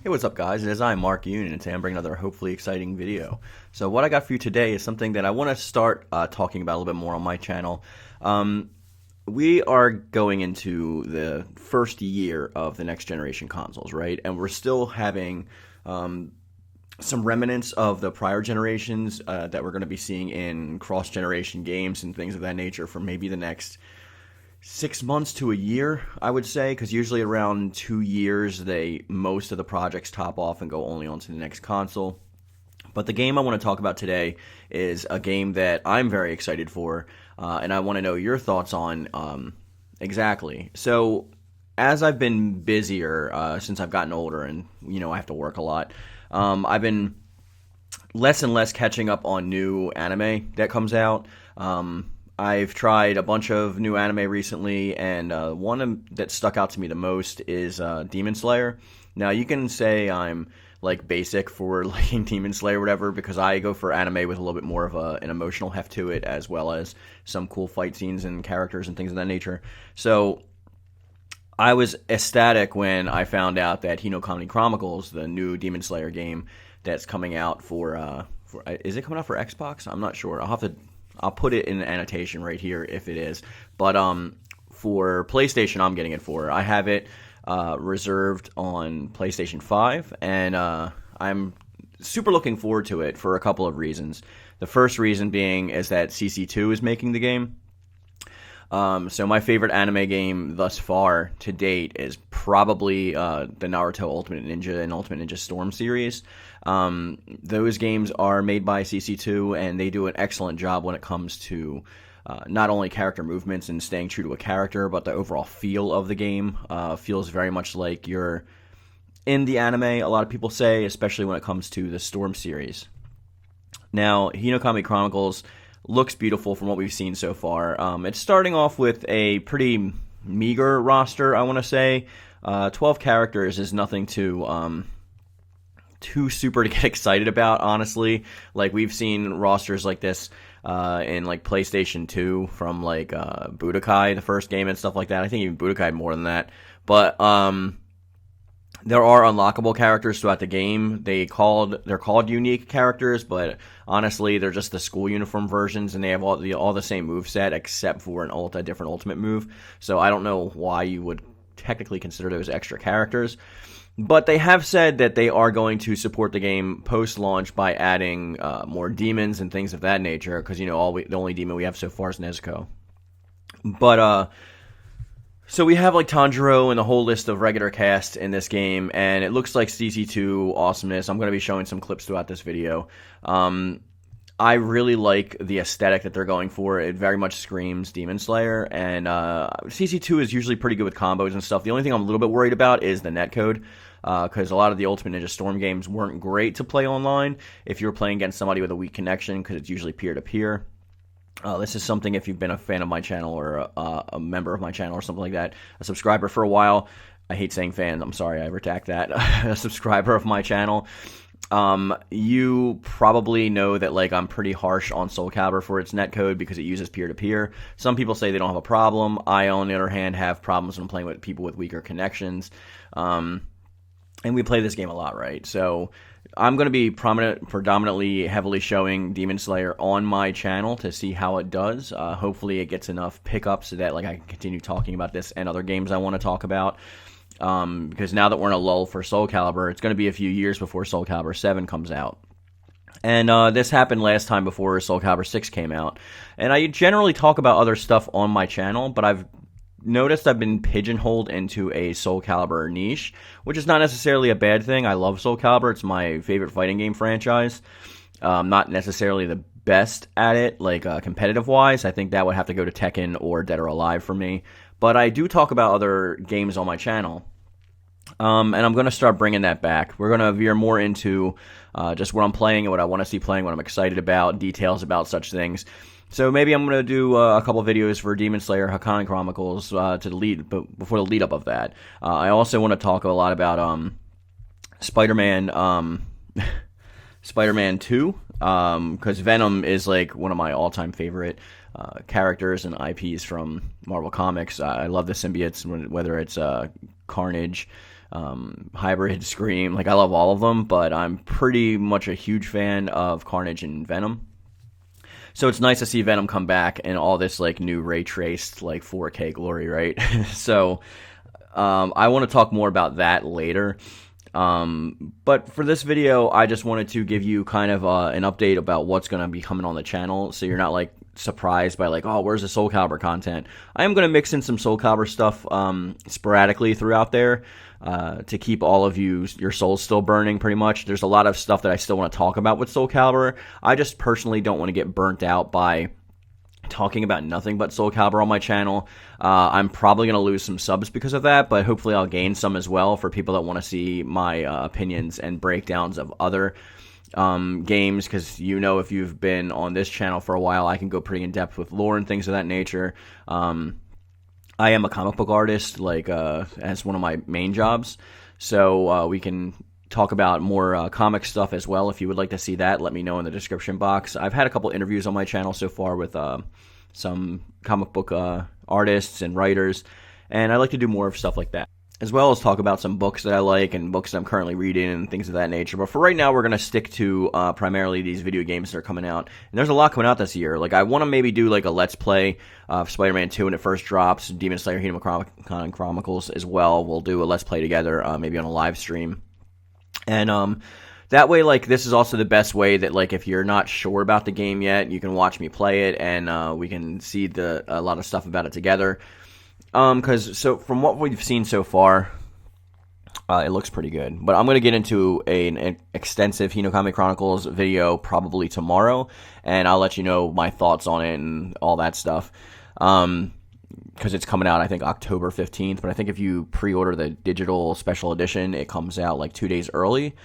Hey, what's up, guys? It is I, Mark Yoon, and today I'm bringing another hopefully exciting video. So what I got for you today is something that I want to start talking about a little bit more on my channel. Um, we are going into the first year of the next generation consoles, right? And we're still having some remnants of the prior generations that we're going to be seeing in cross-generation games and things of that nature for maybe the next 6 months to a year, I would say, because usually around 2 years, most of the projects top off and go only on to the next console. But the game I want to talk about today is a game that I'm very excited for, and I want to know your thoughts on exactly. So, as I've been busier since I've gotten older, and I have to work a lot, I've been less and less catching up on new anime that comes out. I've tried a bunch of new anime recently, and one that stuck out to me the most is Demon Slayer. Now, you can say I'm like basic for liking Demon Slayer or whatever, because I go for anime with a little bit more of an emotional heft to it, as well as some cool fight scenes and characters and things of that nature. So I was ecstatic when I found out that Hinokami Chronicles, the new Demon Slayer game that's coming out for is it coming out for Xbox? I'm not sure. I'll put it in the annotation right here if it is. But for PlayStation, I'm getting it for. I have it reserved on PlayStation 5, and I'm super looking forward to it for a couple of reasons. The first reason being is that CC2 is making the game. So my favorite anime game thus far to date is probably the Naruto Ultimate Ninja and Ultimate Ninja Storm series. Those games are made by CC2, and they do an excellent job when it comes to not only character movements and staying true to a character, but the overall feel of the game feels very much like you're in the anime, a lot of people say, especially when it comes to the Storm series. Now, Hinokami Chronicles looks beautiful from what we've seen so far. It's starting off with a pretty meager roster, I want to say. 12 characters is nothing too super to get excited about, honestly. Like, we've seen rosters like this in like PlayStation 2 from like Budokai, the first game, and stuff like that. I think even Budokai had more than that. But there are unlockable characters throughout the game. They're called unique characters, but honestly, they're just the school uniform versions, and they have all the same moveset except for a different ultimate move. So I don't know why you would technically consider those extra characters. But they have said that they are going to support the game post-launch by adding more demons and things of that nature, because the only demon we have so far is Nezuko. But so we have like Tanjiro and the whole list of regular cast in this game, and it looks like CC2 awesomeness. I'm going to be showing some clips throughout this video. I really like the aesthetic that they're going for. It very much screams Demon Slayer, and CC2 is usually pretty good with combos and stuff. The only thing I'm a little bit worried about is the netcode, because a lot of the Ultimate Ninja Storm games weren't great to play online if you're playing against somebody with a weak connection, because it's usually peer-to-peer. This is something, if you've been a fan of my channel or a member of my channel or something like that, a subscriber for a while. I hate saying fan. I'm sorry, I retract that. A subscriber of my channel. You probably know that like I'm pretty harsh on Soul Calibur for its netcode because it uses peer-to-peer. Some people say they don't have a problem. I, on the other hand, have problems when playing with people with weaker connections. And we play this game a lot, right? So I'm going to be predominantly heavily showing Demon Slayer on my channel to see how it does. Hopefully it gets enough pickups so that like I can continue talking about this and other games I want to talk about. Because now that we're in a lull for Soul Calibur, it's going to be a few years before Soul Calibur 7 comes out. And this happened last time before Soul Calibur 6 came out. And I generally talk about other stuff on my channel, but I've noticed I've been pigeonholed into a Soul Calibur niche, which is not necessarily a bad thing. I love Soul Calibur. It's my favorite fighting game franchise. Not necessarily the best at it, like competitive-wise. I think that would have to go to Tekken or Dead or Alive for me. But I do talk about other games on my channel. And I'm going to start bringing that back. We're going to veer more into just what I'm playing and what I want to see playing, what I'm excited about, details about such things. So maybe I'm going to do a couple videos for Demon Slayer Hinokami Chronicles before the lead up of that. I also want to talk a lot about Spider-Man Spider-Man 2, because Venom is like one of my all-time favorite characters and IPs from Marvel Comics. I love the symbiotes, whether it's Carnage, Hybrid, Scream. Like, I love all of them, but I'm pretty much a huge fan of Carnage and Venom. So it's nice to see Venom come back and all this like new ray traced like 4K glory, right? So I want to talk more about that later. But for this video, I just wanted to give you kind of an update about what's going to be coming on the channel, so you're not like surprised by like, oh, where's the Soul Calibur content? I am going to mix in some Soul Calibur stuff sporadically throughout there to keep all of your souls still burning pretty much. There's a lot of stuff that I still want to talk about with Soul Calibur. I just personally don't want to get burnt out by talking about nothing but Soul Calibur on my channel. I'm probably going to lose some subs because of that, but hopefully I'll gain some as well for people that want to see my opinions and breakdowns of other games, because if you've been on this channel for a while, I can go pretty in depth with lore and things of that nature. I am a comic book artist, like as one of my main jobs, so we can talk about more comic stuff as well. If you would like to see that, let me know in the description box. I've had a couple interviews on my channel so far with some comic book artists and writers, and I like to do more of stuff like that, as well as talk about some books that I like and books that I'm currently reading and things of that nature. But for right now, we're going to stick to primarily these video games that are coming out. And there's a lot coming out this year. Like, I want to maybe do like a Let's Play of Spider-Man 2 when it first drops, Demon Slayer Hidden Chronicles as well. We'll do a Let's Play together, maybe on a live stream. And that way, like, this is also the best way that, like, if you're not sure about the game yet, you can watch me play it, and we can see a lot of stuff about it together. So from what we've seen so far, it looks pretty good. But I'm going to get into an extensive Hinokami Chronicles video probably tomorrow, and I'll let you know my thoughts on it and all that stuff. Because it's coming out, I think, October 15th. But I think if you pre-order the digital special edition, it comes out like 2 days early.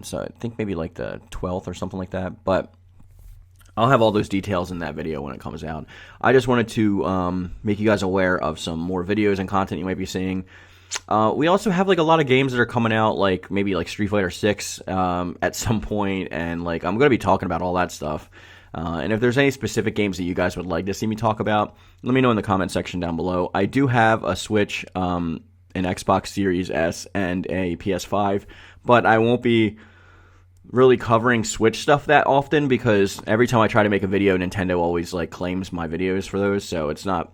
So I think maybe like the 12th or something like that. But I'll have all those details in that video when it comes out. I just wanted to make you guys aware of some more videos and content you might be seeing. We also have like a lot of games that are coming out, like maybe like Street Fighter 6 at some point, and like I'm going to be talking about all that stuff. And if there's any specific games that you guys would like to see me talk about, let me know in the comment section down below. I do have a Switch, an Xbox Series S, and a PS5, but I won't be really covering Switch stuff that often, because every time I try to make a video, Nintendo always like claims my videos for those, so it's not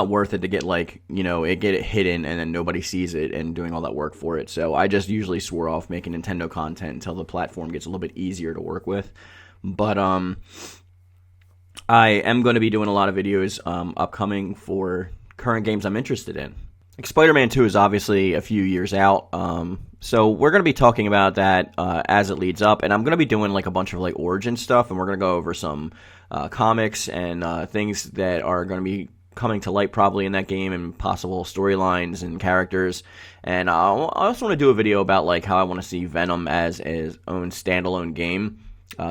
worth it to get like, get it hidden and then nobody sees it and doing all that work for it. So I just usually swore off making Nintendo content until the platform gets a little bit easier to work with. But I am going to be doing a lot of videos upcoming for current games I'm interested in. Like Spider-Man 2 is obviously a few years out, so we're going to be talking about that as it leads up, and I'm going to be doing like a bunch of like origin stuff, and we're going to go over some comics and things that are going to be coming to light probably in that game, and possible storylines and characters. And I also want to do a video about like how I want to see Venom as his own standalone game,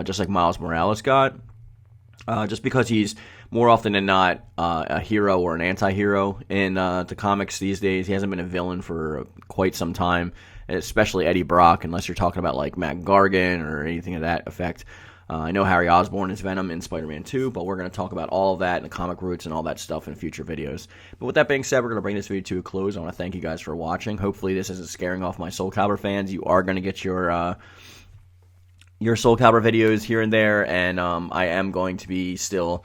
just like Miles Morales got. Just because he's more often than not a hero or an anti-hero in the comics these days. He hasn't been a villain for quite some time, especially Eddie Brock, unless you're talking about like Matt Gargan or anything of that effect. I know Harry Osborn is Venom in Spider-Man 2, but we're going to talk about all of that and the comic roots and all that stuff in future videos. But with that being said, we're going to bring this video to a close. I want to thank you guys for watching. Hopefully this isn't scaring off my Soul Calibur fans. You are going to get your Soul Calibur videos here and there, and I am going to be still,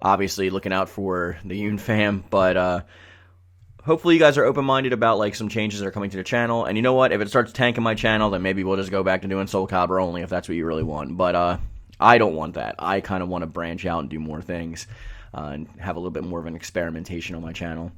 obviously looking out for the Yoon-Fam, but hopefully you guys are open-minded about like some changes that are coming to the channel. And you know what? If it starts tanking my channel, then maybe we'll just go back to doing Soul Calibur only if that's what you really want. But I don't want that. I kind of want to branch out and do more things and have a little bit more of an experimentation on my channel.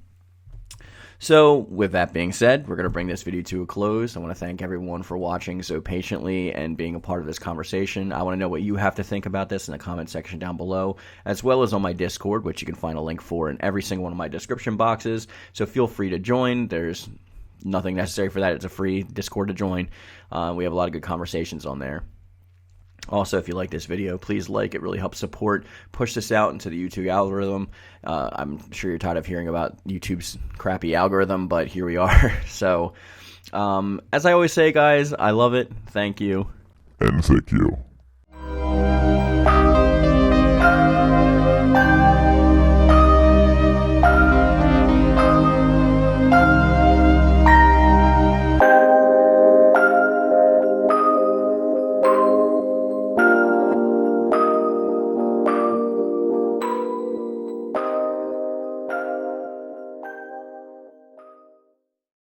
So, with that being said, we're going to bring this video to a close. I want to thank everyone for watching so patiently and being a part of this conversation. I want to know what you have to think about this in the comment section down below, as well as on my Discord, which you can find a link for in every single one of my description boxes. So feel free to join. There's nothing necessary for that. It's a free Discord to join. We have a lot of good conversations on there. Also, if you like this video, please like. It really helps push this out into the YouTube algorithm. I'm sure you're tired of hearing about YouTube's crappy algorithm, but here we are. So, as I always say, guys, I love it. Thank you. And thank you.